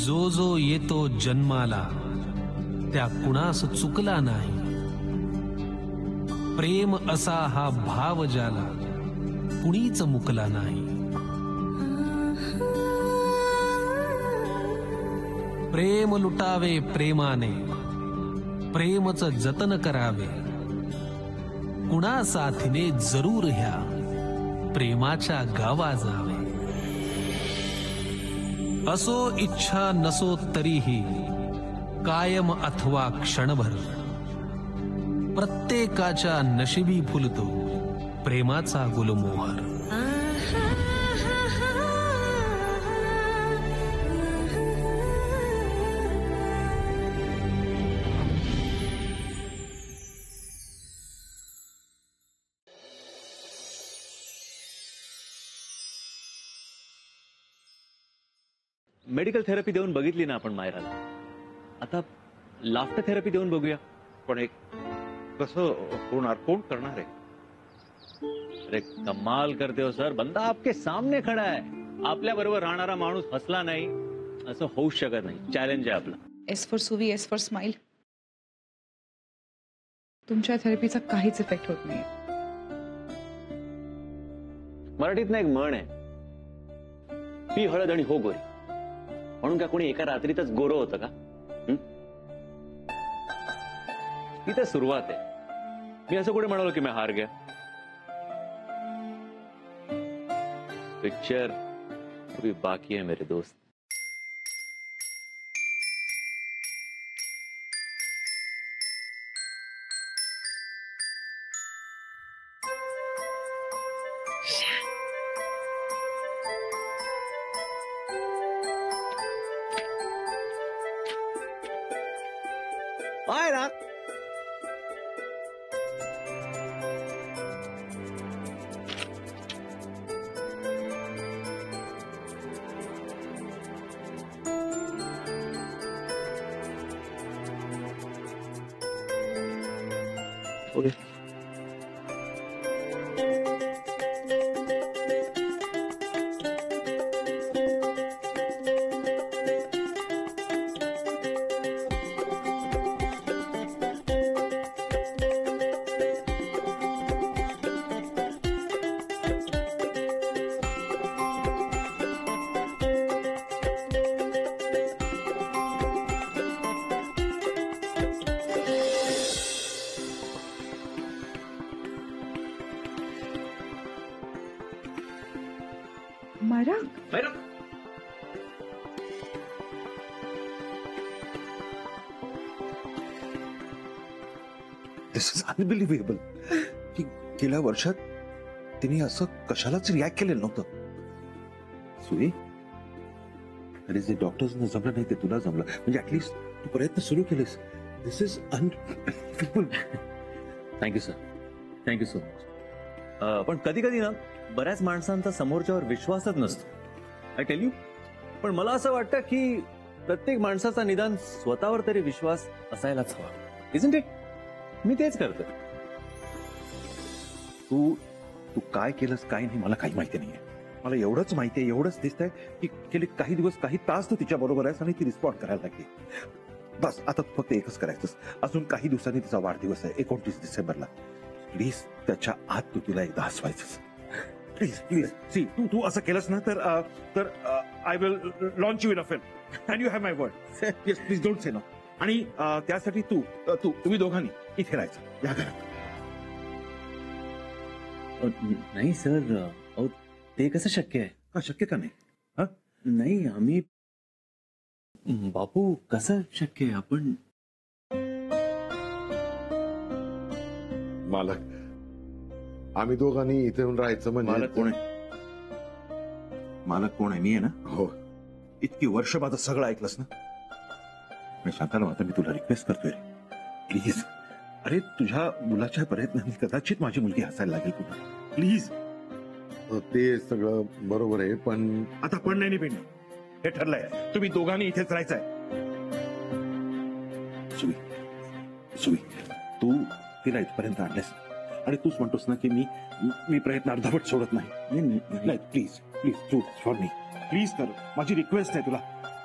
जो जो येतो जन्माला त्या कुणास चुकला नाही. प्रेम असा हा भाव ज्याला कुणीच मुकला नाही. प्रेम लुटावे प्रेमाने, प्रेमच जतन करावे. कुणा साथीने जरूर ह्या प्रेमाच्या गावा जावे. असो इच्छा नसो तरीही कायम अथवा क्षणभर प्रत्येकाच्या नशिबी फुलतो प्रेमाचा गुलमोहर. मेडिकल थेरपी देऊन बघितली ना आपण मायराला. आता लाफ्टर थेरपी देऊन बघूया. पण एक कसं होणार, कोण करणार आहे? अरे कमाल करते हो सर, बंदा आपके सामने खड़ा है. आपल्या बरोबर राहणारा माणूस हसला नाही असं होऊच शकत नाही. चॅलेंज आहे आपला. S for Suvi, S for smile. तुमच्या थेरपीचा काहीच इफेक्ट होत नाही. मराठीत ना एक म्हण आहे, पी हळद आणि हो गोरी. म्हणून का कोणी एका रात्रीतच गोरं होतं का? ही तर सुरुवात आहे. मी असं कुठे म्हणालो की मी हार गया. पिक्चर अभी बाकी है मेरे दोस्त. Myra, okay. Myra, Myra, this is unbelievable की गेल्या वर्षात तिने असं कशालाच रिॲक्ट केलेलं नव्हतं. सुई, आणि जे डॉक्टर्सना जमलं नाही ते तुला जमलं, म्हणजे ऍटलीस्ट तू प्रयत्न सुरू केलेस. This is unbelievable. Thank you sir, thank you so much. पण कधी कधी ना बऱ्याच माणसांचा समोरच्यावर विश्वासच नसतो. I tell you. पण मला असं वाटतं की प्रत्येक माणसाचा निदान स्वतःवर तरी विश्वास असायलाच हवा. Isn't it? मी तेच करतो. तू तू काय केलंस काय नाही मला काही माहिती नाहीये. मला एवढंच माहितीये, एवढंच दिसतंय की गेले काही दिवस काही तास तू तिच्या बरोबर आहेस आणि ती रिस्पॉन्ड करायला लागली. बस आता फक्त एकच करायचंस. अजून काही दिवसांनी तिचा वाढदिवस आहे 29 डिसेंबरला. प्लीज त्याच्या आत तू तिला एकदा हसवायचंस. Please please. सी, तू असं केलंस ना तर I will launch you in a film and you have my word. Yes, please don't say no. आणि त्यासाठी तुम्ही दोघांनी इथे राहायचं या घरात. नाही सर, ते कसं शक्य आहे? का शक्य का नाही? हा, नाही, आम्ही बापू कसं शक्य आहे? आपण मालक, आम्ही दोघांनी इथे येऊन राहायचं म्हणजे. मालक कोण आहे? मालक कोण आहे? मी आहे ना. हो, इतकी वर्ष माझं सगळं ऐकलंस ना. मी शांताराम, आता मी तुला रिक्वेस्ट करतोय रे, प्लीज. अरे तुझ्या मुलाच्या प्रयत्नांनी कदाचित माझी मुलगी हसायला लागेल तुला. प्लीज. ते सगळं बरोबर आहे, पण आता पण नाही पिंड, हे ठरलंय. तुम्ही दोघांनी इथेच राहायचंय. सुई, सुई, तू तिला इथपर्यंत आणलेस आणि तूच म्हणतोस ना की मी प्रयत्न अर्धवट सोडत नाही. प्लीज प्लीज, तू फॉर मी प्लीज कर. माझी रिक्वेस्ट आहे तुला.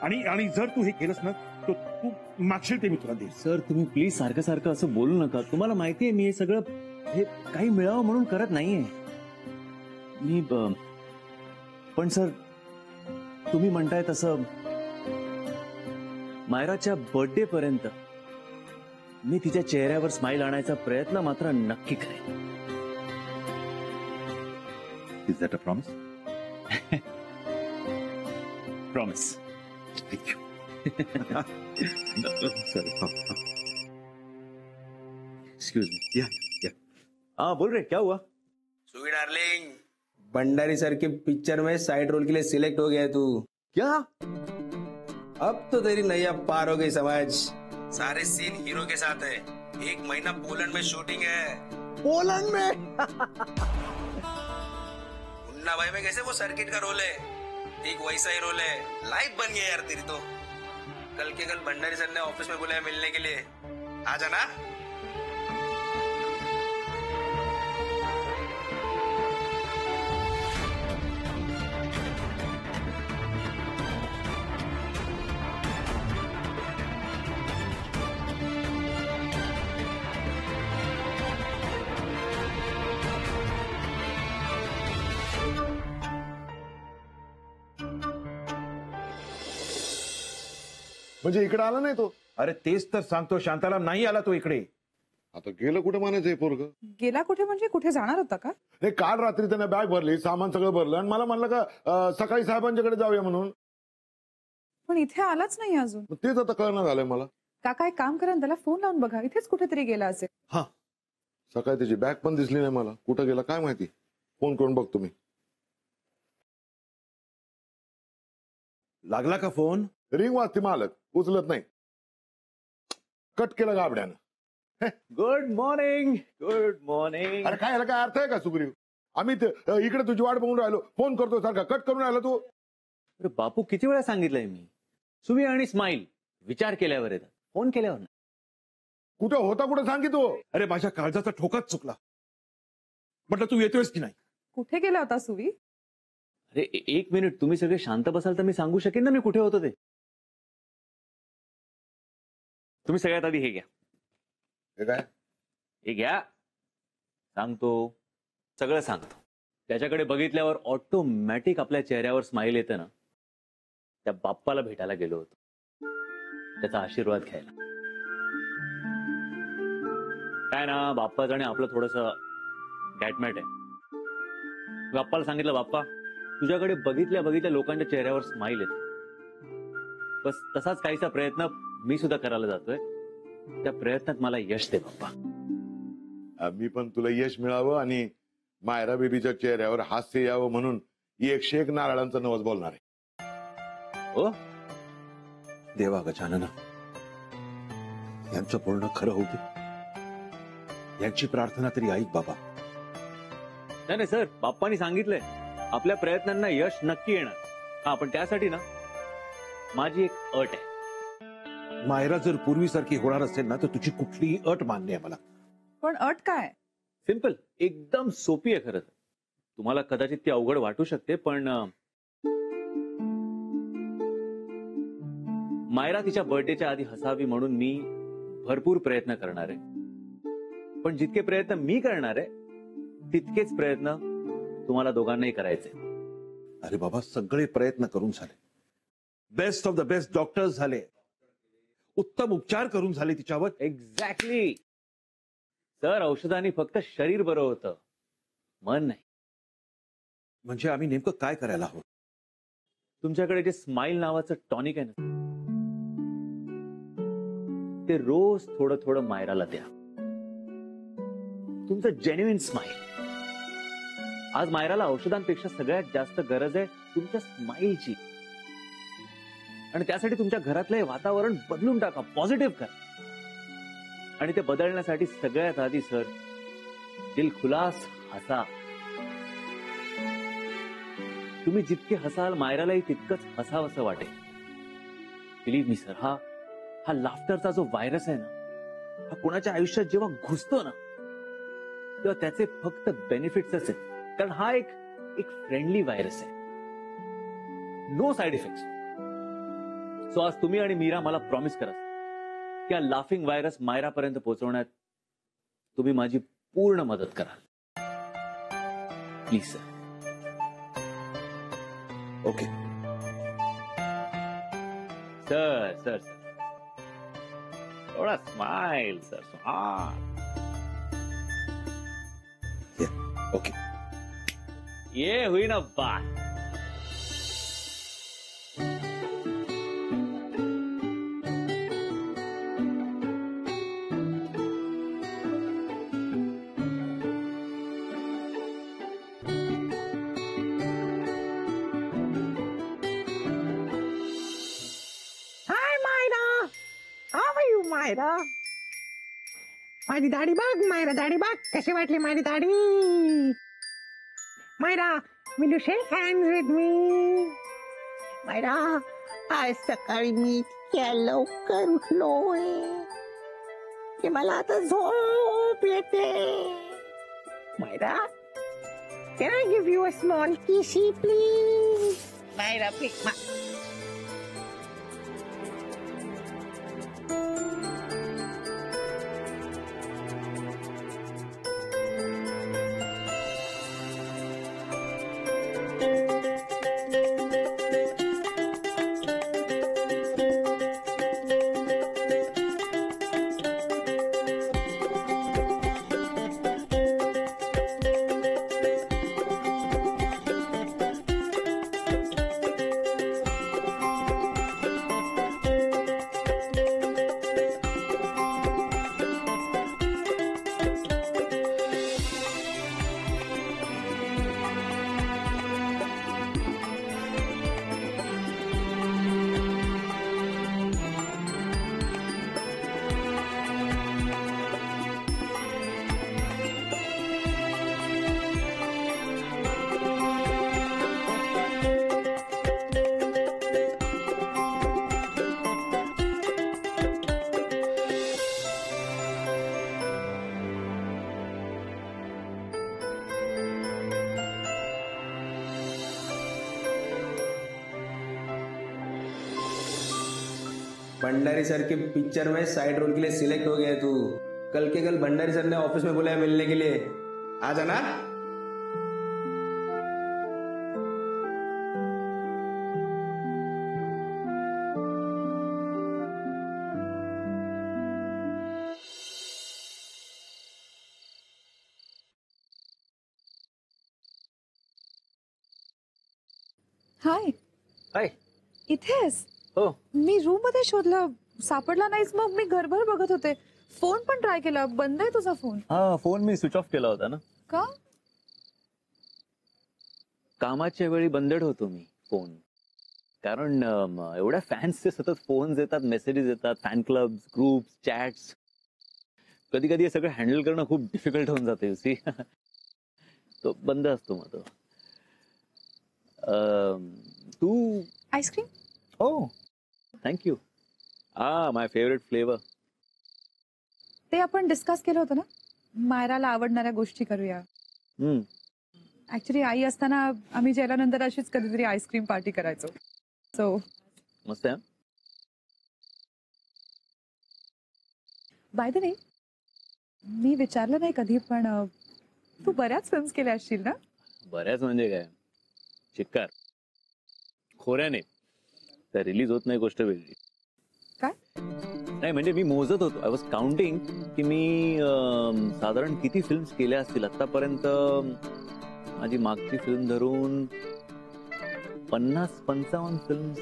आणि आणि जर तू हे केलंस ना तर तू मागशील ते मी तुला देईन. सर तुम्ही प्लीज सारखं सारखं असं बोलू नका. तुम्हाला माहितीये मी हे सगळं हे काही मिळावं म्हणून करत नाहीये मी. पण सर तुम्ही म्हणताय तसं मायराच्या बर्थडे पर्यंत मी तिच्या चेहऱ्यावर स्माइल आणायचा प्रयत्न मात्र नक्की करेन. Is that a promise? Promise. Thank you. Excuse me. या हाँ बोल रहे क्या हुआ? सुई डार्लिंग, भंडारी सर के पिक्चर में साइड रोल के लिए सिलेक्ट हो गया है तू. क्या? अब तो तेरी नैया पार हो गई समझ. सारे सीन हीरो के साथ है. 1 महीना पोलैंड में शूटिंग है. पोलैंड में? मुन्ना भाई में कैसे वो सर्किट का रोल है, ठीक वैसा ही रोल है. लाइफ बन गया यार तेरी तो. कल के कल भंडारी सर ने ऑफिस में बुलाया मिलने के लिए. आ जाना. म्हणजे इकडे आला नाही तो? अरे तेच तर सांगतो, शांताला नाही आला तो इकडे. आता गेलं कुठे म्हणायचं हे पोरग? गेला कुठे म्हणजे कुठे जाणार होता का? हे काल रात्री त्याने बॅग भरली, सामान सगळं भरलं आणि मला म्हणलं का सकाळी साहेबांच्याकडे जाऊया म्हणून. पण इथे आलाच नाही अजून. मग तेच आता कळणार झालंय मला. काका एक काम करा ना, त्याला फोन लावून बघा, इथेच कुठेतरी गेला असेल. हा सकाळी त्याची बॅग पण दिसली नाही मला. कुठं गेला काय माहिती. फोन करून बघतो मी. लागला का फोन? रिंग वाजते, मालक उचलत नाही. कट केलं गाबड्यानं. Good morning. Good morning. अरे काय याला काय अर्थ आहे का सुग्रीव? आम्ही इकडे तुझी वाट बघून राहिलो, फोन करतो सारखा, कट करून राहिला तू. अरे बापू किती वेळा सांगितलंय मी, सुवी आणि स्माइल विचार केल्यावर येतात, फोन केल्यावर नाही. कुठं होता कुठं सांगी तू. अरे माझ्या काळजाचा ठोकाच चुकला. म्हटलं तू येतोयस की नाही. कुठे गेला होता सुवी? अरे एक मिनिट, तुम्ही सगळे शांत बसाल तर मी सांगू शकेन ना मी कुठे होतो ते. तुम्ही सगळ्यात आधी हे घ्या. हे काय? हे घ्या, सांगतो, सगळं सांगतो. त्याच्याकडे बघितल्यावर ऑटोमॅटिक आपल्या चेहऱ्यावर स्माइल येते ना, त्या बाप्पाला भेटायला गेलो होतो, त्याचा आशीर्वाद घ्यायला. काय ना, बाप्पाचं आणि आपलं थोडस गॅटमॅट आहे. बाप्पाला सांगितलं, बाप्पा तुझ्याकडे बघितल्या बघितल्या लोकांच्या चेहऱ्यावर स्माइल येते, बस तसाच काहीसा प्रयत्न मी सुद्धा करायला जातोय. त्या प्रयत्नात मला यश दे बाप्पा. मी पण तुला यश मिळावं आणि मायरा बेबीच्या चेहऱ्यावर हास्य यावं म्हणून 101 नारळांचा नवस बोलणार आहे. हो देवा गजानना, यांचं बोलणं खरं होते. यांची प्रार्थना तरी ऐक बाबा. नाही नाही सर, बाप्पानी सांगितलंय आपल्या प्रयत्नांना यश नक्की येणार. हा पण त्यासाठी ना माझी एक अट आहे. मायरा जर पूर्वीसारखी होणार असेल ना तर तुझी कुठलीही अट मान्य आहे मला. पण अट काय? सिंपल, एकदम सोपी आहे खरं तर. तुम्हाला कदाचित ती अवघड वाटू शकते, पण मायरा तिच्या बर्थडेच्या आधी हसावी म्हणून मी भरपूर प्रयत्न करणार आहे. पण जितके प्रयत्न मी करणार आहे तितकेच प्रयत्न तुम्हाला दोघांनाही करायचे. अरे बाबा, सगळे प्रयत्न करून झाले. Best of the best doctors झाले, उत्तम उपचार करून झाले तिच्यावर. एक्झॅक्टली सर, औषधांनी फक्त शरीर बरं होतं, मन नाही. म्हणजे आम्ही नेमकं काय करायला हवं? तुमच्याकडे जे स्माइल नावाचं टॉनिक आहे ना, ते रोज थोडं थोडं मायराला द्या. तुमचं जेन्युइन स्माइल. आज मायराला औषधांपेक्षा सगळ्यात जास्त गरज आहे तुमच्या स्माइलची. आणि त्यासाठी तुमच्या घरातलं हे वातावरण बदलून टाका, पॉझिटिव्ह करा. आणि ते बदलण्यासाठी सगळ्यात आधी सर दिलखुलास हसा. तुम्ही जितके हसाल मायरालाही तितकंच हसावंसं वाटेल. बिलीव्ह मी सर, हा लाफ्टरचा जो व्हायरस आहे ना, हा कोणाच्या आयुष्यात जेव्हा घुसतो ना तेव्हा त्याचे फक्त बेनिफिट्स आहेत. कारण हा एक फ्रेंडली व्हायरस आहे, नो साइड इफेक्ट्स. सो आज तुम्ही आणि मीरा मला प्रॉमिस करा की हा लाफिंग व्हायरस मायरा पर्यंत पोहोचवण्यात तुम्ही माझी पूर्ण मदत कराल. Please sir. Okay. Sir sir sir थोड़ा स्माइल सर. हाँ ओके. ये हुई ना बात. Hi Myra, how are you Myra? माझी दाढी बघ मायरा, दाढी बघ कशी वाटली माझी दाढी. Myra, will you shake hands with me? Myra, आज सकाळी मी इतक्या लवकर उठलोय की मला आता झोप येते. Myra, can I give you a small kissy please? Myra please. Bhandari sir के पिक्चर में साइड रोल के लिए सिलेक्ट हो गया है तू. कल के कल भंडारी सर ने ऑफिस में बुलाया मिलने के लिए. आ जाना. हाय, हाय. इथेच. हो. मी रूम मध्ये शोधलं, सापडला नाहीस. मग मी घरभर बघत होते, फोन पण ट्राय केला, बंद आहे तुझा फोन. हा फोन मी स्विच ऑफ केला होता ना. का? कामाच्या वेळी बंद ठेवतो मी फोन. कारण एवढ्या फॅन्सचे सतत फोन्स येतात, मेसेजेस येतात, फॅन क्लब, ग्रुप, चॅट्स. कधी कधी हे सगळं हँडल करणं खूप डिफिकल्ट होऊन जाते. You see. तो बंद असतो मग तो. तू. आईस्क्रीम. हो थँक्यू. My favourite flavour. ते आपण डिस्कस केलं होतं ना, मायराला आवडणाऱ्या गोष्टी करूया. ऍक्च्युली आई असताना आम्ही जेवल्यानंतर अशीच कधीतरी आईस्क्रीम पार्टी करायचो. सो मस्त आहे. बाय द वे, मी विचारलं नाही कधी, पण तू बऱ्याच फिल्म्स केल्या असशील ना? बऱ्याच म्हणजे काय, चिक्कार खोऱ्याने. त्या रिलीज होत नाही गोष्ट वेगळी. काय? नाही म्हणजे मी मोजत होतो. आय वॉज काउंटिंग की मी साधारण किती फिल्म्स केल्या असतील आतापर्यंत. माझी मागची फिल्म धरून 50-55 फिल्म्स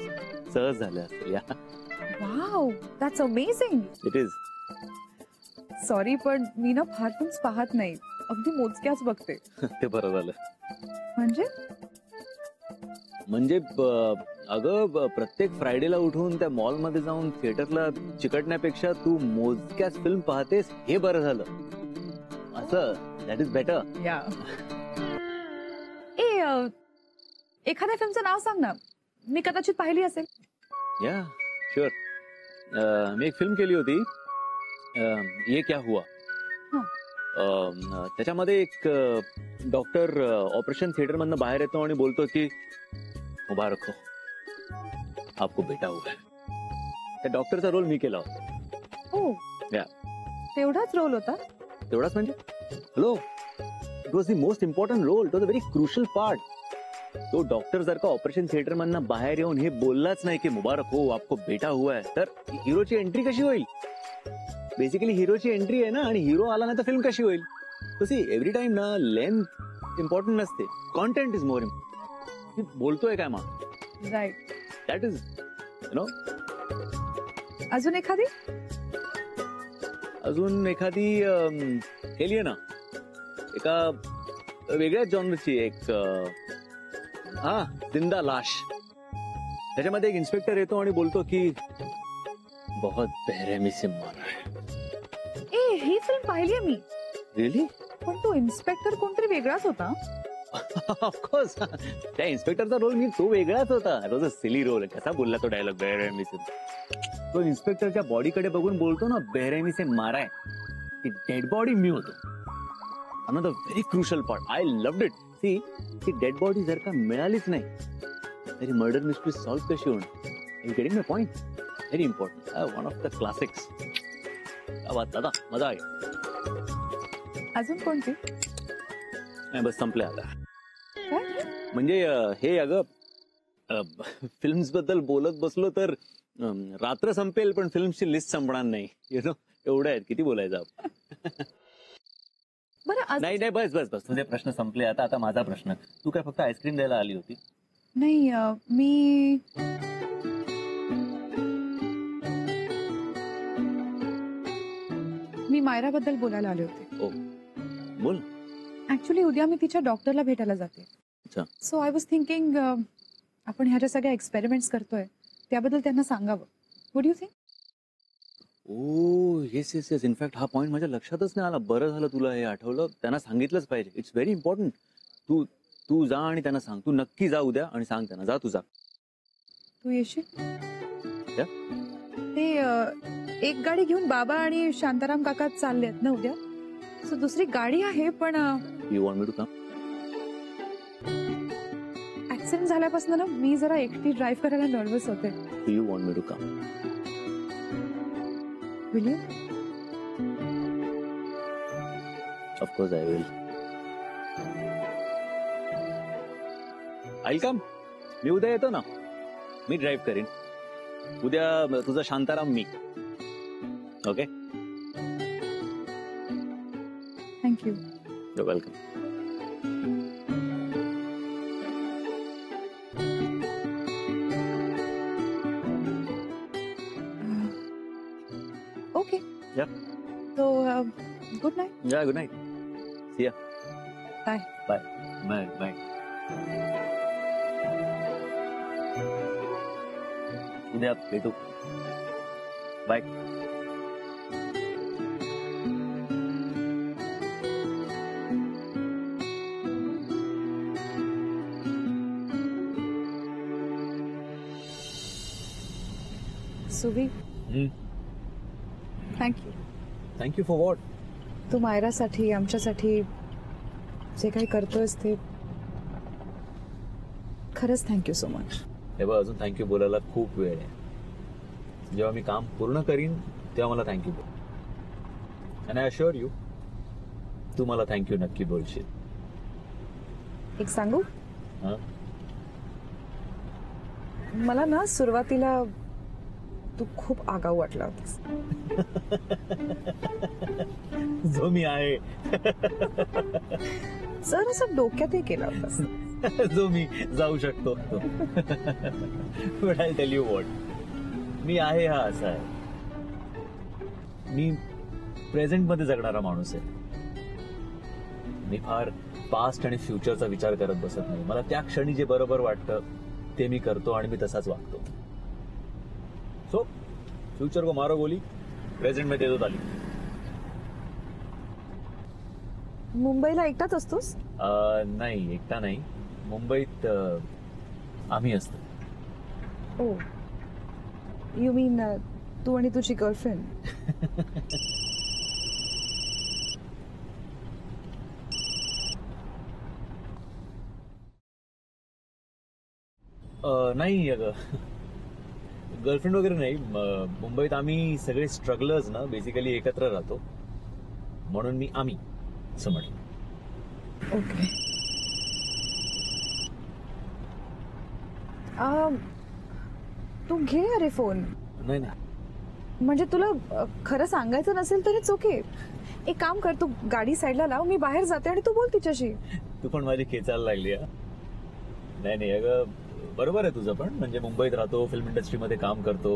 सहज झाल्या असतील. Wow, that's amazing. It is. Sorry, पण मी ना फार फिल्म्स पाहत नाही, अगदी मोजक्याच बघते. ते बरं झालं. म्हणजे अगं प्रत्येक फ्रायडेला उठून त्या मॉलमध्ये जाऊन थिएटरला चिकटण्यापेक्षा तू मोजक्याच फिल्म पाहतेस हे बरं झालं. असं दॅट इज बेटर. या. एखाद्या फिल्मचं नाव सांग ना, मी कदाचित पाहिली असेल. या शुअर. मी एक फिल्म केली होती, ये क्या हुआ. त्याच्यामध्ये एक डॉक्टर ऑपरेशन थिएटर मधनं बाहेर येतो आणि बोलतो की उभा रखो, आपको बेटा हुआ है. त्या डॉक्टरचा रोल मी केला होता. हो Yeah. तेवढाच रोल होता. तेवढाच म्हणजे hello, it was the most important role. It was a very crucial part. तो डॉक्टर जर का ऑपरेशन थिएटर मधनं बाहेर येऊन हे बोललाच नाही की मुबारक हो आपको बेटा हुआ है, तर हिरोची एंट्री कशी होईल? बेसिकली हिरोची एंट्री आहे ना, आणि हिरो आला नाही तर फिल्म कशी होईल? तो सी एव्हरी टाइम ना लेंथ इम्पॉर्टंट नसते, कॉन्टेंट इज मोर इम्पॉर्टंट. बोलतोय काय मग, right. That is you know. अजून एखादी? अजून एखादी केली आहे ना, एका वेगळ्याच जॉनरची एक हा जिंदा लाश. त्याच्यामध्ये एक इन्स्पेक्टर येतो आणि बोलतो की बहुत बेरहमी से मारा है. ए ही फिल्म पाहिली मी. रिअली? पण तो इन्स्पेक्टर कोणतरी वेगळाच होता. ऑफकोर्स त्या इन्स्पेक्टरचा रोल मी तो वेगळाच होता. रोज सिली रोल. कसा बोलला तो डायलॉग, बेरहमी से. तो इन्स्पेक्टरच्या बॉडीकडे बघून बोलतो ना, बेरहमी से मारा है. ती डेड बॉडी मी होतो. Another very crucial part. I loved it. See ती डेड बॉडी जर का मिळालीच नाही तरी मर्डर मिस्ट्री सॉल्व्ह कशी होणार? You getting my point? Very important. One of the classics. दादा मजा आहे. अजून कोणती? नाही, बस संपले आता. काय? म्हणजे हे अगं फिल्म्स बद्दल बोलत बसलो तर रात्र संपेल पण फिल्मची लिस्ट संपणार नाही. यु नो, एवढ्या आहेत, किती बोलायचं आपण. बरं नाही नाही, बस बस बस, तुझे प्रश्न संपले आता. आता माझा प्रश्न. तू काय फक्त आईस्क्रीम द्यायला आली होती? नाही मी मायराबद्दल बोलायला आले होते. ओ बोल. ऍक्च्युली उद्या मी तिच्या डॉक्टरला भेटायला जाते. अच्छा. सो आय वॉज थिंकिंग आपण ह्या ज्या सगळ्या एक्सपेरिमेंट्स करतोय त्याबद्दल त्यांना सांगावं. Would you think? Oh yes yes yes. In fact हा पॉइंट माझ्या लक्षातच नाही आला. बरं झालं तुला हे आठवलं. त्यांना सांगितलंच पाहिजे. It's very important. तू जा आणि त्यांना सांग. तू नक्की जा उद्या आणि सांग त्यांना. जा, तू जा. तू येशील? क्या? ते एक गाडी घेऊन बाबा आणि शांताराम काका चालले आहेत ना उद्या. सो दुसरी गाडी आहे पण you want me to come? Accident झाल्यापासून ना मी जरा एकटी ड्राईव्ह करायला नर्वस होते. You want me to come? Will you? Of course I will. I come. मी उद्या येतो ना. मी ड्राईव्ह करीन उद्या. तुझा शांताराम मी. Okay. Thank you. You welcome. Okay. Yeah. So good night. Yeah, good night. See ya. Bye. Bye bye bye. उद्या भेटू. Bye. Suvi thank you. Thank you for what? तू मायरासाठी आमच्यासाठी जे काही करतोयस ते खरंच थँक्यू सो मच. हे बघ, अजून थँक्यू बोलायला खूप वेळ आहे. जेव्हा मी काम पूर्ण करीन तेव्हा मला थँक्यू बोल. अँड आय अश्युअर यू, तू मला थँक्यू नक्की बोलशील. एक सांगू? हा? मला ना सुरुवातीला तू खूप आगाऊ वाटला होतास. जो मी आहे. सर असं डोक्यातही केला होतास. जो मी जाऊ शकतो. But I tell you what, मी आहे हा असा आहे. मी प्रेझेंट मध्ये जगणारा माणूस आहे. मी फार पास्ट आणि फ्युचरचा विचार करत बसत नाही. मला त्या क्षणी जे बरोबर वाटतं ते मी करतो आणि मी तसाच वागतो. सो फ्यूचर को मारो गोली, प्रेझेंट में दे दो ताली. मुंबईला एकटाच असतोस? नाही, एकटा नाही. मुंबईत आम्ही असतो. ओ यू मीन तू आणि तुझी गर्लफ्रेंड? नाही अगं, गर्लफ्रेंड वगैरे नाही. मुंबईत आम्ही सगळे स्ट्रगलर्स ना बेसिकली एकत्र राहतो, म्हणून मी आम्ही असं म्हटलं. ओके. तू घे अरे फोन. नाही नाही, म्हणजे तुला खरं सांगायचं नसेल तर इट्स ओके. एक काम कर, तू गाडी साईडला लाव, मी बाहेर जाते आणि तू बोल तिच्याशी. तू पण माझी खेचायला लागली. नाही नाही अगं, बरोबर आहे तुझं पण. म्हणजे मुंबईत राहतो, फिल्म इंडस्ट्रीमध्ये काम करतो,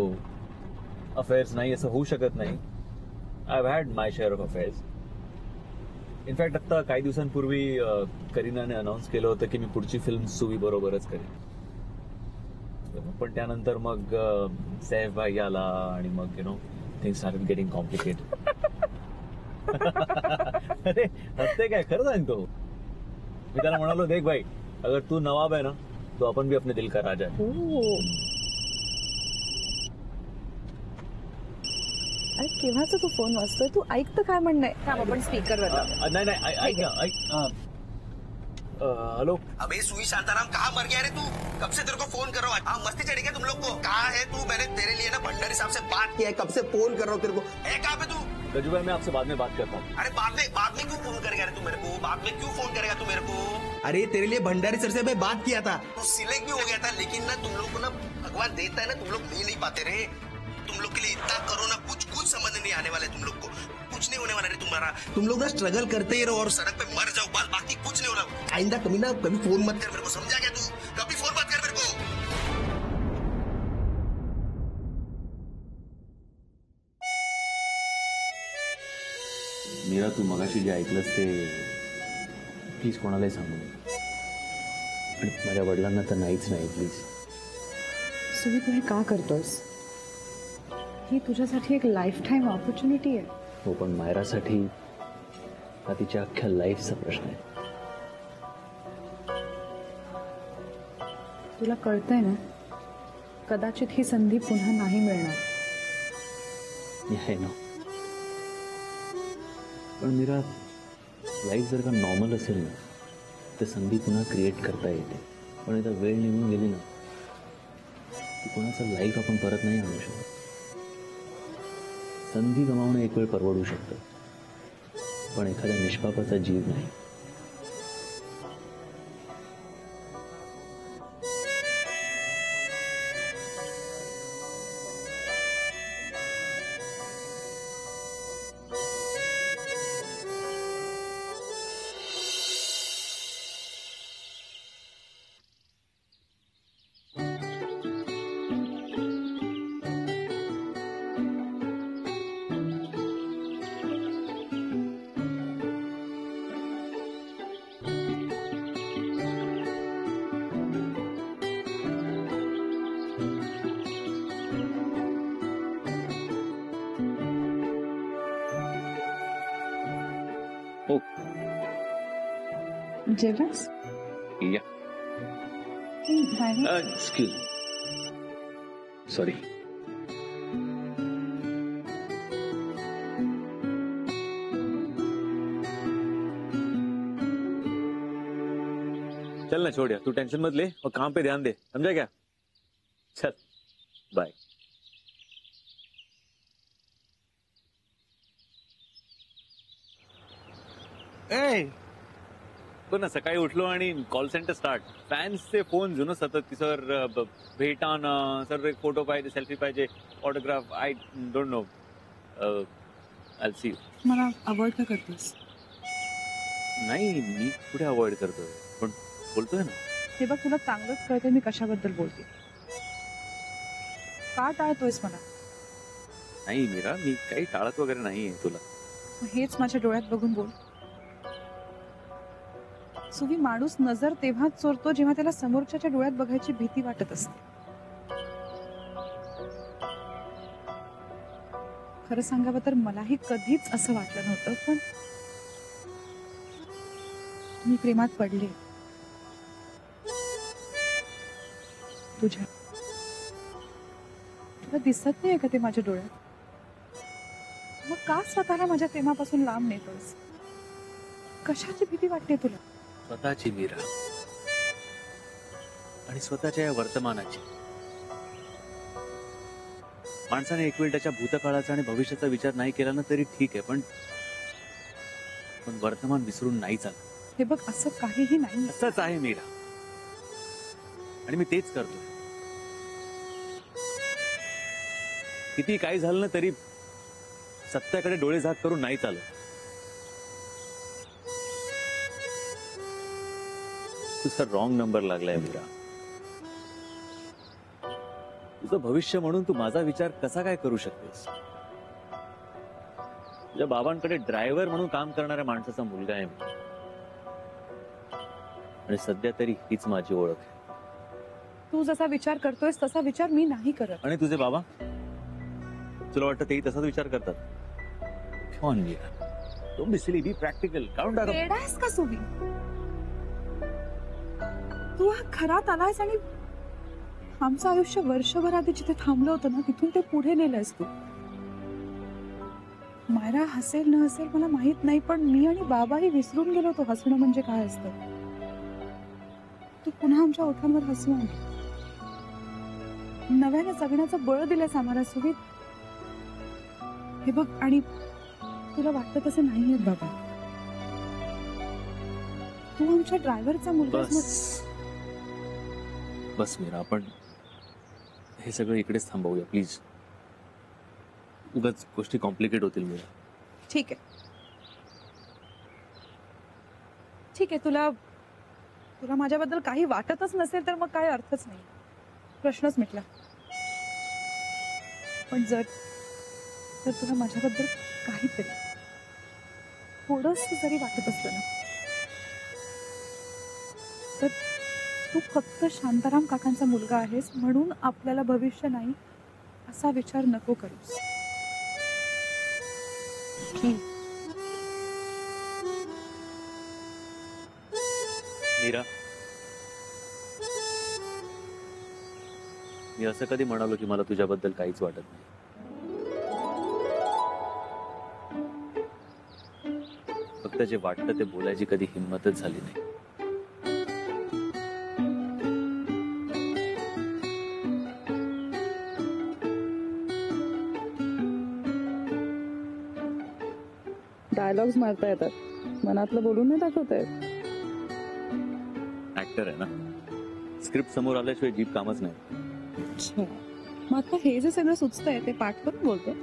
अफेअर्स नाही असं होऊ शकत नाही. I have had my share of affairs. In fact आता काही दिवसांपूर्वी करीनाने अनाऊन्स केलं होतं की मी पुढची फिल्म सुवी बरोबरच करेन. पण त्यानंतर मग सैफ भाई आला आणि मग थिंग्स स्टार्टेड गेटिंग कॉम्प्लिकेटेड. अरे हसते काय, खरं सांगतो. मी त्याला म्हणालो, देख भाई, अगर तू नवाब है ना तो अपन भी अपने दिल का राजा है. अरे केव्हाचा तू फोन वाजतोय, तू ऐक तर काय म्हणणं आहे. थांब आपण स्पीकरवर. नाही नाही ऐक ना, ऐक. हेलो. अबे सुई शांताराम, कहाँ मर गया रे तू? कब से तेरे को फोन कर रहा हूँ. हाँ, मस्ती चढ़ी क्या तुम लोग को? कहाँ है तू? मैंने तेरे लिए ना भंडारी साहब से बात किया है, कब से फोन कर रहा हूँ तेरे को. है कहाँ पे तू? गजू भाई, मैं आपसे बाद में बात करता हूँ. अरे बाद में क्यों फोन करेगा रे तू मेरे को? बाद में क्यों फोन करेगा तू मेरे को? अरे तेरे लिए भंडारी सर से मैं बात किया था, तू सिलेक्ट भी हो गया था. लेकिन ना तुम लोग को ना भगवान देता है ना, तुम लोग ले नहीं पाते रे. तुम लोग के लिए इतना करो ना, कुछ समझ नहीं आने वाले तुम लोग को. कुछ नहीं होने वाला रे तुम्हारा. तुम लोग ना स्ट्रगल करते ही रहो और सड़क पे मर जाओ, बस. बाकी कुछ नहीं हो रहा. आइंदा कभी फोन मत कर मेरे को, समझा क्या तू? कभी फोन मत कर मेरे को. मीरा, तू मगाशी जे ऐकलंस ते प्लीज कोणालाही सांगू नये. आणि माझ्या वडिलांना तर नाहीच नाही, प्लीज. सुमी, तू हे का करतोयस? ही तुझ्यासाठी एक लाईफ टाईम ऑपॉर्च्युनिटी आहे. हो, पण मायरासाठी हा तिच्या अख्ख्या लाईफचा प्रश्न आहे. तुला कळतंय ना, कदाचित ही संधी पुन्हा नाही मिळणार. मी आहे ना. पण मीरा, लाईफ जर का नॉर्मल असेल ना तर संधी पुन्हा क्रिएट करता येते. पण एकदा वेळ निघून गेली ना की कोणाचं लाईफ आपण परत नाही आणू शकत. संधी गमावणं एक वेळ परवडू शकतं, पण एखाद्या निष्पापाचा जीव नाही. हो, जेवलास? या. Excuse, sorry. चल ना, छोड़ यार, तू टेंशन मत ले और काम पे ध्यान दे, समझा क्या? चल बाय. बघ ना, सकाळी उठलो आणि कॉल सेंटर स्टार्ट. फॅन्सचे फोन जुनं सतत की सर भेटा ना सर, एक फोटो पाहिजे, सेल्फी पाहिजे, autograph. I don't know. I see. मला अवॉइड का करतेस? नाही, मी कुठे अवॉइड करतोय, पण बोलतोय ना. हे बघ, तुला चांगलंच कळतंय मी कशाबद्दल बोलते. का टाळतोयस मला? नाही मीरा, मी काही टाळत वगैरे नाहीये तुला. मग हेच माझ्या डोळ्यात बघून बोल. सुवी, माणूस नजर तेव्हाच चोरतो जेव्हा त्याला समोरच्याच्या डोळ्यात बघायची भीती वाटत असते. खरं सांगावं तर मलाही कधीच असं वाटलं नव्हतं, पण मी प्रेमात पडले तुझ्या. तुला दिसत नाहीये का ते माझ्या डोळ्यात? मग का स्वतःला माझ्या प्रेमापासून लांब नेतोस? कशाची भीती वाटते तुला? स्वतःची मीरा, आणि स्वतःच्या या वर्तमानाची. माणसाने एक वेळ त्याच्या भूतकाळाचा आणि भविष्याचा विचार नाही केला ना तरी ठीक आहे, पण वर्तमान विसरून नाही चालत. हे बघ, असं काहीही नाही. असंच आहे मीरा, आणि मी तेच करतो. किती काही झालं ना तरी सत्याकडे डोळे झाक करून नाही चालत. तुझा रॉंग नंबर लागलाय मीरा. तुझं भविष्य म्हणून तू माझा विचार कसा काय करू शकतेस? तुझ्या बाबांकडे ड्रायव्हर म्हणून काम करणाऱ्या माणसाचा मुलगा आहे मी, आणि सध्या तरी हीच माझी ओळख आहे. तू जसा विचार करतोयस तसा विचार मी नाही करत. आणि तुझे बाबा, तुला वाटतं तेही तसाच विचार करतात? Come on, Mira. Don't be silly, be practical. काढून टाक. वेडा आहेस का सुवी? तू हा घरात आलायस आणि आमचं आयुष्य वर्षभर आधी जिथे थांबलं होतं ना तिथून ते पुढे नेलंयस तू. मायरा हसेल न हसेल मला माहित नाही, पण मी आणि बाबाही विसरून गेलो होतो हसणं म्हणजे काय असतं. तू पुन्हा आमच्या ओठांवर हसू आणली. नव्याने जगण्याचं बळ दिलंस आम्हाला सुवी. हे बघ, आणि तुला वाटतं तसं नाहीये बाबा. तू आमच्या ड्रायव्हरचा मुलगा आहेस. बस बस मीरा, आपण हे सगळं इकडेच थांबवूया प्लीज. उगाच गोष्टी कॉम्प्लिकेट होतील मीरा. ठीक आहे, ठीक आहे. तुला माझ्याबद्दल काही वाटतच नसेल तर मग काय अर्थच नाही, प्रश्नच मिटला. पण जर तुला माझ्याबद्दल काहीतरी थोडंस जरी वाटत असलं ना तर तू फक्त शांताराम काकांचा मुलगा आहेस म्हणून आपल्याला भविष्य नाही असा विचार नको करूस. मीरा, मी असं कधी म्हणालो की मला तुझ्याबद्दल काहीच वाटत नाही? फक्त जे वाटतं ते बोलायची कधी हिंमतच झाली नाही. डायलॉग्स मारता येतात, मनातलं बोलून नाही दाखवता येत. ऍक्टर आहे ना, स्क्रिप्ट समोर आल्याशिवाय जीभ कामच नाही. मग आता हे जे सगळं सुचतंय ते पाठ करून बोलतो.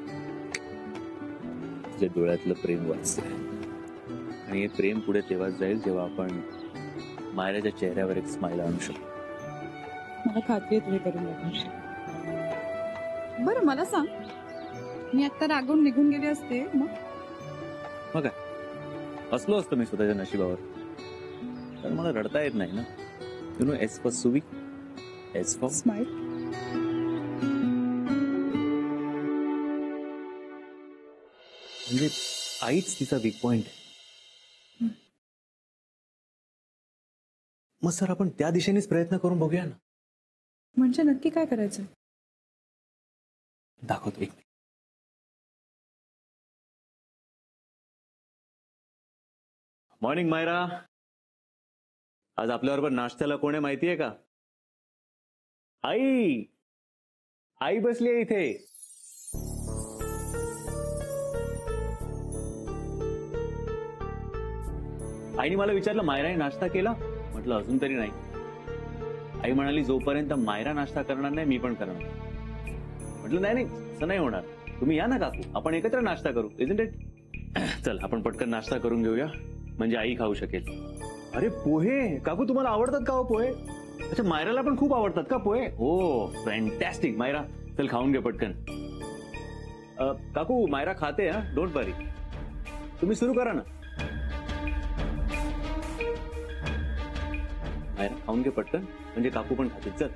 तुझ्या डोळ्यातलं प्रेम वाचतंय, आणि हे प्रेम पुढे तेव्हाच जाईल जेव्हा आपण मायराच्या चेहऱ्यावर एक स्माइल आणू शकतो. मला खात्री आहे तुम्ही करून दाखवशील. बरं मला सांग, मी आता रागवून निघून गेले असते मग काय असलो असतो मी स्वतःच्या नशिबावर, तर मला रडता येत नाही ना. You know, S for Suvi, S for smile. म्हणजे आईच तिचा वीक पॉइंट आहे. मग सर आपण त्या दिशेनेच प्रयत्न करून बघूया ना. म्हणजे नक्की काय करायचं? दाखवतो एक. मॉर्निंग मायरा. आज आपल्याबरोबर नाश्त्याला कोण आहे माहितीये का? आई. आई बसली आहे इथे. आईने मला विचारलं मायराने नाश्ता केला? म्हटलं अजून तरी नाही. आई म्हणाली जोपर्यंत मायरा नाश्ता करणार नाही मी पण करणार. म्हटलं नाही नाही असं नाही होणार, तुम्ही या ना काकू, आपण एकत्र नाश्ता करू. Isn't it? चल आपण पटकन नाश्ता करून घेऊया म्हणजे आई खाऊ शकेल. अरे पोहे काकू, तुम्हाला आवडतात का हो पोहे? अच्छा, मायराला पण खूप आवडतात का पोहे? हो फॅन्टॅस्टिक. मायरा चल खाऊन घे पटकन. काकू मायरा खाते हा, डोंट वरी. तुम्ही सुरू करा ना. मायरा खाऊन घे पटकन म्हणजे काकू पण खातील. चल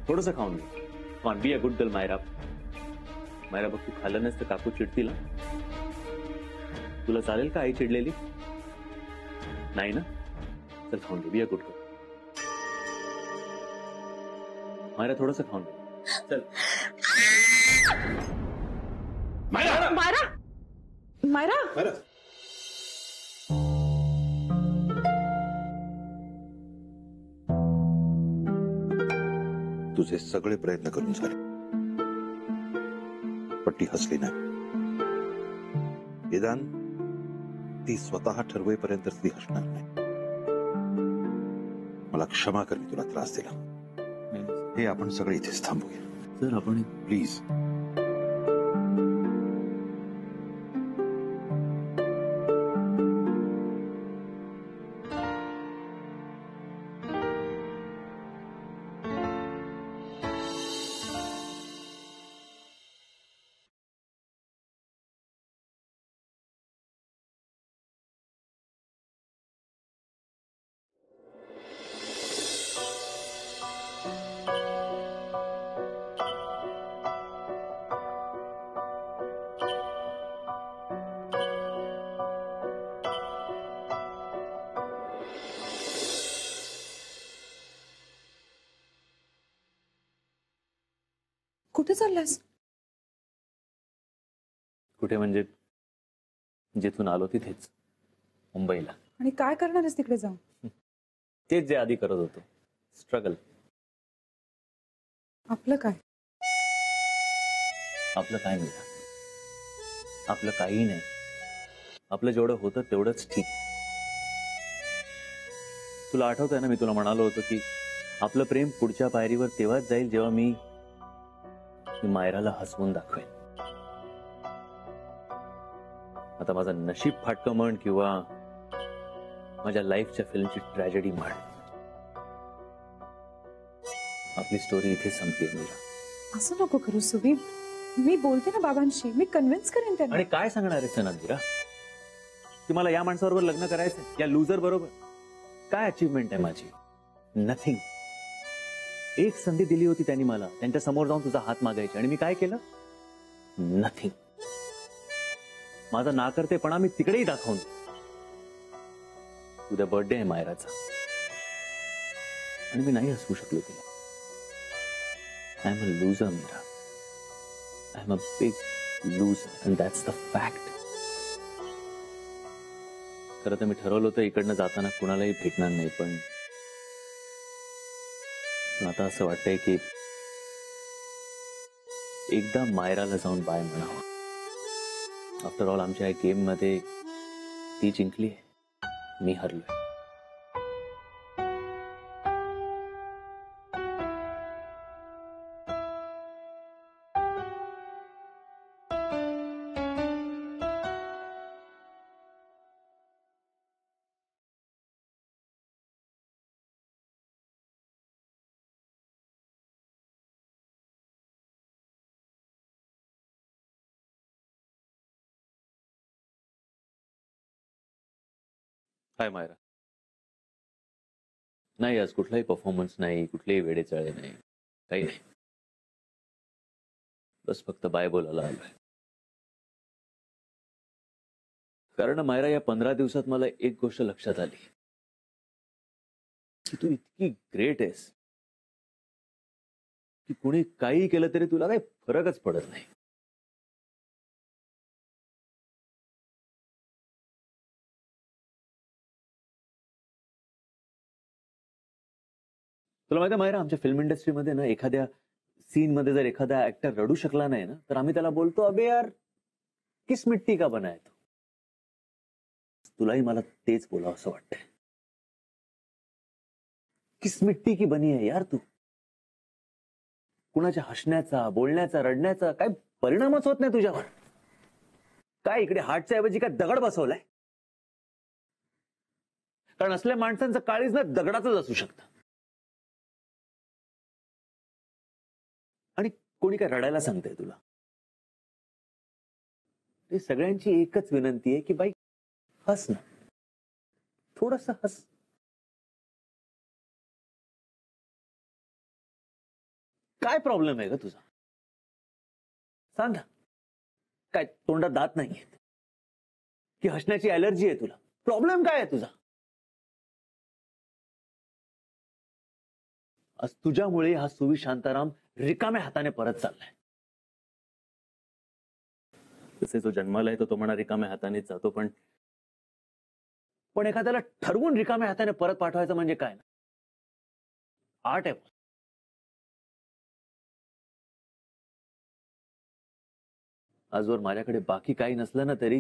थोडंसं खाऊन घे. Come on be a good girl Myra. Myra बघ, तू खाल्लं नसतं काकू चिडतील. तुला चालेल का आई चिडलेली? नाही ना? चल खाऊन घे. Be a good girl. Myra थोडंसं खाऊन घे. चल. मायरा मायरा, मायरा. तुझे सगळे प्रयत्न करून झाले, ती हसली नाही. निदान ती स्वतः ठरवेपर्यंत ती हसणार नाही. मला क्षमा कर, मी तुला त्रास दिला. हे आपण सगळे इथेच थांबूया. सर आपण प्लीज. कुठे चाललास? कुठे म्हणजे जिथून आलो तिथेच, मुंबईला. आणि काय करणार आहेस तिकडे जाऊन? तेच जे आधी करत होतो, स्ट्रगल. आपलं काय? आपलं काय नाही, आपलं काही नाही. आपलं जेवढं होतं तेवढंच ठीक आहे. तुला आठवतंय ना, मी तुला म्हणालो होतो की आपलं प्रेम पुढच्या पायरीवर तेव्हाच जाईल जेव्हा मी मायराला हसवून दाखवेन. आता माझं नशीब फाटकं म्हण किंवा माझ्या लाईफच्या फिल्मची ट्रॅजेडी म्हण, आपली स्टोरी इथे संपली. मीरा, असं नको करू सुबी. मी बोलते ना बाबांशी, मी कन्व्हिन्स करेन त्यांना. आणि काय सांगणार आहेस ना मीरा, की मला या माणसाबरोबर लग्न करायचं, या लुजर बरोबर? काय अचीवमेंट आहे माझी? नथिंग. एक संधी दिली होती त्यांनी मला, त्यांच्या समोर जाऊन तुझा हात मागायची, आणि मी काय केलं? नथिंग. माझा नाकर्तेपणा मी तिकडेही दाखवून. उद्या बर्थडे आहे मायराचा, आणि मी नाही हसवू शकलो तिला. I am a loser Meera. I am a big loser, and that's the fact. खरं तर मी ठरवलं होतं इकडनं जाताना कुणालाही भेटणार नाही, पण आता असं वाटतंय की एकदा मायराला जाऊन बाय म्हणावं. आफ्टर ऑल आमच्या गेम मध्ये ती जिंकली आहे, मी हरलोय. हाय मायरा. नाही, आज कुठलाही परफॉर्मन्स नाही, कुठलेही वेडेचाळे नाही, काही नाही. बस फक्त बाय बोलायला आलोय. कारण मायरा, या 15 दिवसात मला एक गोष्ट लक्षात आली की तू इतकी ग्रेट आहेस की कुणी काही केलं तरी तुला काही फरकच पडत नाही. तुला माहिती आहे मायरा, आमच्या फिल्म इंडस्ट्रीमध्ये ना, एखाद्या सीन मध्ये जर एखादा ऍक्टर रडू शकला नाही ना, तर आम्ही त्याला बोलतो, अबे यार किस मिट्टी का बना है तो. तुलाही मला तेच बोलावं असं वाटतंय. किस मिट्टी की बनी आहे यार तू. कुणाच्या हसण्याचा, बोलण्याचा, रडण्याचा काय परिणामच होत नाही तुझ्यावर. काय इकडे हार्टच्या ऐवजी काय दगड बसवलाय? कारण असल्या माणसांचं काळीज ना दगडाचंच असू शकतं. आणि कोणी काय रडायला सांगतंय तुला? ते सगळ्यांची एकच विनंती आहे की बाई हस ना, थोडंसं हस. काय प्रॉब्लेम आहे का तुझा? सांग ना. काय तोंडात दात नाहीयेत की हसण्याची ॲलर्जी आहे तुला? प्रॉब्लेम काय आहे तुझा? आज तुझ्यामुळे हा सुवी शांताराम रिकाम्या हाताने परत चाललाय. तसे जो जन्माला येतो तो म्हणा रिकाम्या हातानेच जातो, पण एखाद्याला ठरवून रिकाम्या हाताने परत पाठवायचं म्हणजे काय ना? आर्ट आहे. आजवर माझ्याकडे बाकी काही नसलं ना तरी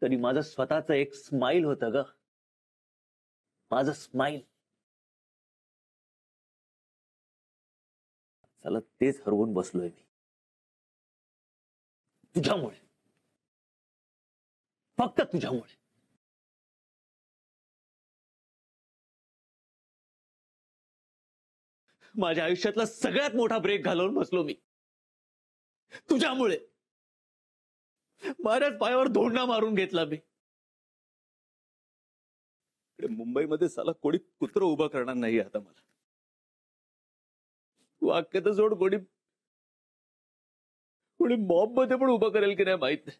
तरी माझं स्वतःच एक स्माइल होतं ग, माझं स्माइल. चला तेच हरवून बसलोय मी तुझ्यामुळे, फक्त तुझ्यामुळे. माझ्या आयुष्यातला सगळ्यात मोठा ब्रेक घालवून बसलो मी तुझ्यामुळे. माझ्याच पायावर धोंडा मारून घेतला मी. मुंबईमध्ये साला कोणी कुत्र उभं करणार नाही आता मला. वाक्य तर जोड, कोणी कोणी मॉब मध्ये पण उभं करेल की नाही माहित नाही.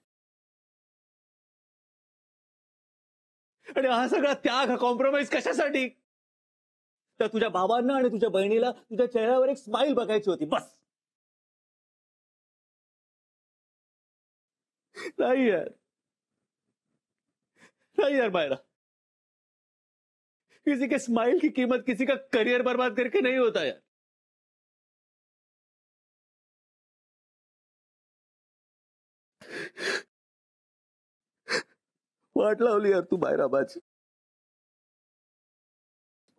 आणि हा सगळा त्याग, हा कॉम्प्रोमाइज कशासाठी? तर तुझ्या बाबांना आणि तुझ्या बहिणीला तुझ्या चेहऱ्यावर एक स्माइल बघायची होती, बस. नहीं यार, नहीं यार मायरा, किसी के स्माइल की कीमत किसी का करियर बर्बाद करके नहीं होता यार. वाट लावली यार तू मायरा माझी,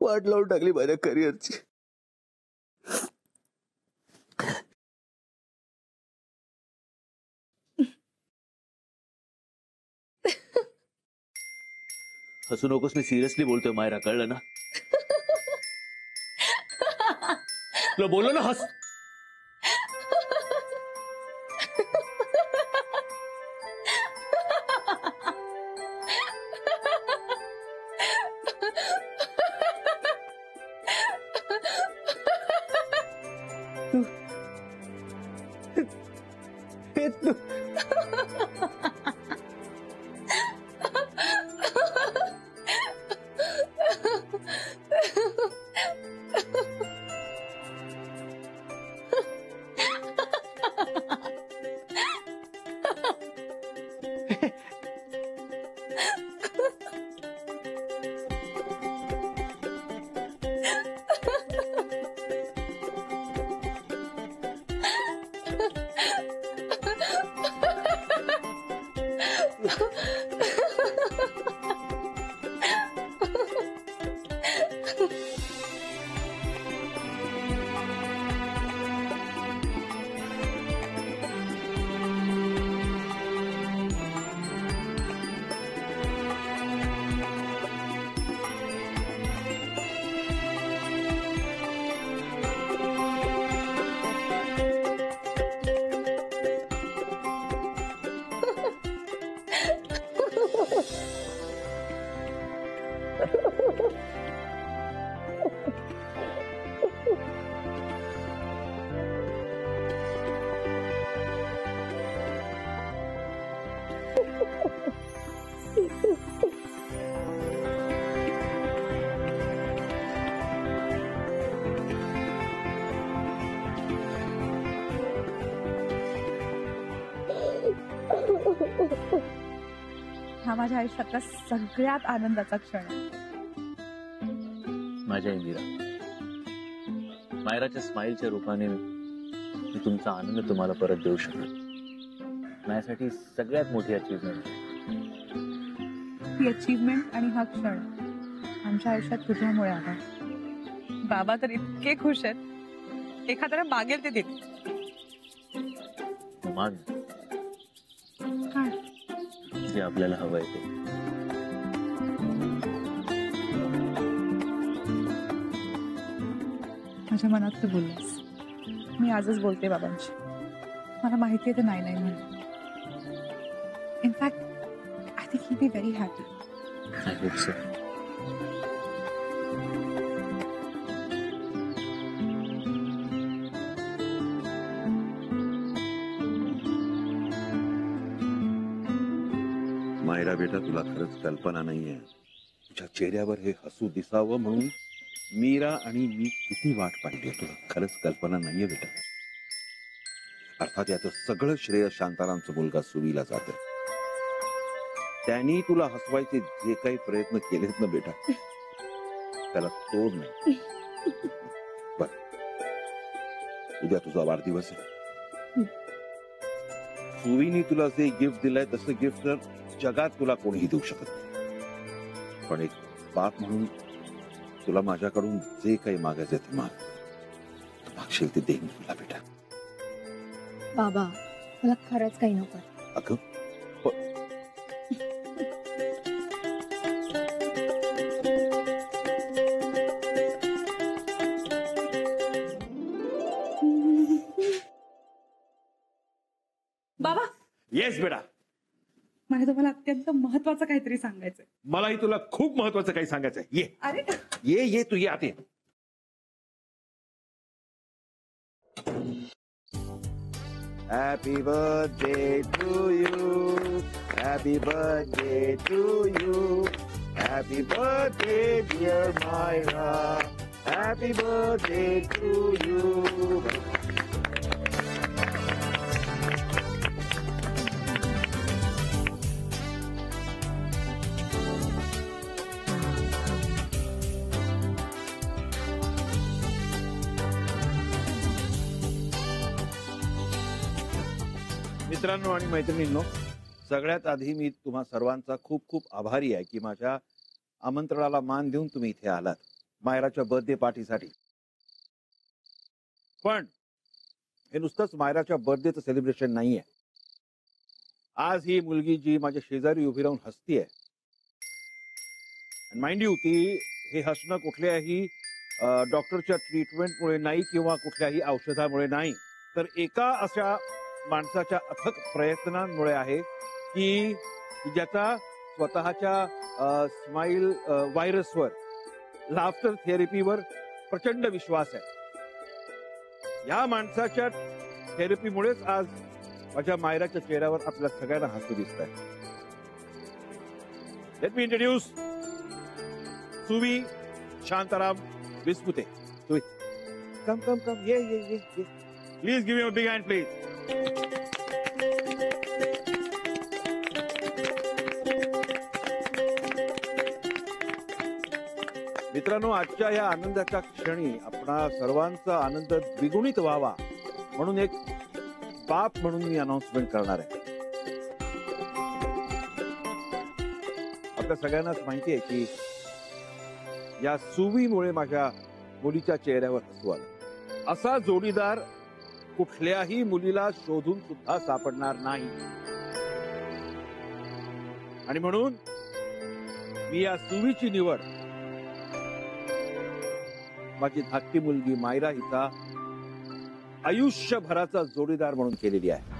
वाट लावून टाकली माझ्या करिअरची. हसू नकोस, मी सिरियसली बोलतोय मायरा, कळलं ना? तुला बोललो ना हस. हा माझ्या आयुष्यातला सगळ्यात आनंदाचा क्षण आहे. माझ्या इंदिरा, मायराच्या स्माइलच्या रूपाने मी तुमचा आनंद तुम्हाला परत देऊ शकतो. माझ्यासाठी सगळ्यात मोठी अचीवमेंट. ती अचीवमेंट आणि हा क्षण आमच्या आयुष्यात तुझ्यामुळे आला. बाबा तर इतके खुश आहेत, एखाद्याला मागेल ते देतील. मान काय जे आपल्याला हवंय ते. माझ्या मनात तू बोललास. मी आजच बोलते बाबांशी. मला माहिती आहे ते नाही नाही म्हणून. In fact I think he be very happy. I hope so. Myra बेटा, तुला खरंच कल्पना नाहीये तुझ्या चेहऱ्यावर हे हसू दिसावं म्हणून मीरा आणि मी किती वाट पाहिली. तुला खरंच कल्पना नाहीये बेटा. अर्थात याचं सगळं श्रेय शांतारामचा मुलगा सुवीला जात. त्यांनी तुला हसवायचे जे काही प्रयत्न केलेत ना बेटा, त्याला तोड नाही. बर, उद्या तुझा वाढदिवस आहे. सुवीनी तुला जे गिफ्ट दिलंय तसं गिफ्ट तर जगात तुला कोणीही देऊ शकत नाही. पण एक बाप म्हणून तुला माझ्याकडून जे काही मागायचं ते माग. तू मागशील ते देईन तुला बेटा. बाबा मला खरंच काही नको. अगं बाबा येस बेटा. मला तुम्हाला अत्यंत महत्वाचं काहीतरी सांगायचंय. मलाही तुला खूप महत्वाचं काही सांगायचंय. ये अरे ये ये तू ये आत ये. Happy birthday to you. Happy birthday to you. Happy birthday dear Myra. Happy birthday to you. मित्रांनो आणि मैत्रिणींनो, सगळ्यात आधी मी तुम्हा सर्वांचा खूप खूप आभारी आहे की माझ्या आमंत्रणाला मान देऊन तुम्ही इथे आलात मायराच्या बर्थडे पार्टीसाठी. पण हे नुसतंच मायराच्या बर्थडेचं सेलिब्रेशन नाहीये. आज ही मुलगी जी माझ्या शेजारी उभी राहून हसतीये, माइंड यू की हे हसणं कुठल्याही डॉक्टरच्या ट्रीटमेंटमुळे नाही किंवा कुठल्याही औषधामुळे नाही, तर एका अशा माणसाच्या अथक प्रयत्नांमुळे आहे की ज्याचा स्वतःच्या स्माइल व्हायरसवर, लाफ्टर थेरपीवर प्रचंड विश्वास आहे. या माणसाच्या थेरपीमुळेच आज माझ्या मायराच्या चेहऱ्यावर आपल्या सगळ्यांना हसू दिसत आहे. Let me introduce Suvi Shantaram Vispute. Suvi, come come come, ये ये ये ये. Please give me a big hand please. मित्रांनो, आजच्या या आनंदाच्या क्षणी आपणा सर्वांचा आनंद द्विगुणित व्हावा म्हणून एक बाप म्हणून मी अनाउन्समेंट करणार आहे. आपल्या सगळ्यांनाच माहिती आहे की या सुवीमुळे माझ्या मुलीच्या चेहऱ्यावर हसू आलं. असा जोडीदार कुठल्याही मुलीला शोधून सुद्धा सापडणार नाही. आणि म्हणून मी या सुवीची निवड माझी धाकटी मुलगी मायरा हिचा आयुष्यभराचा जोडीदार म्हणून केलेली आहे.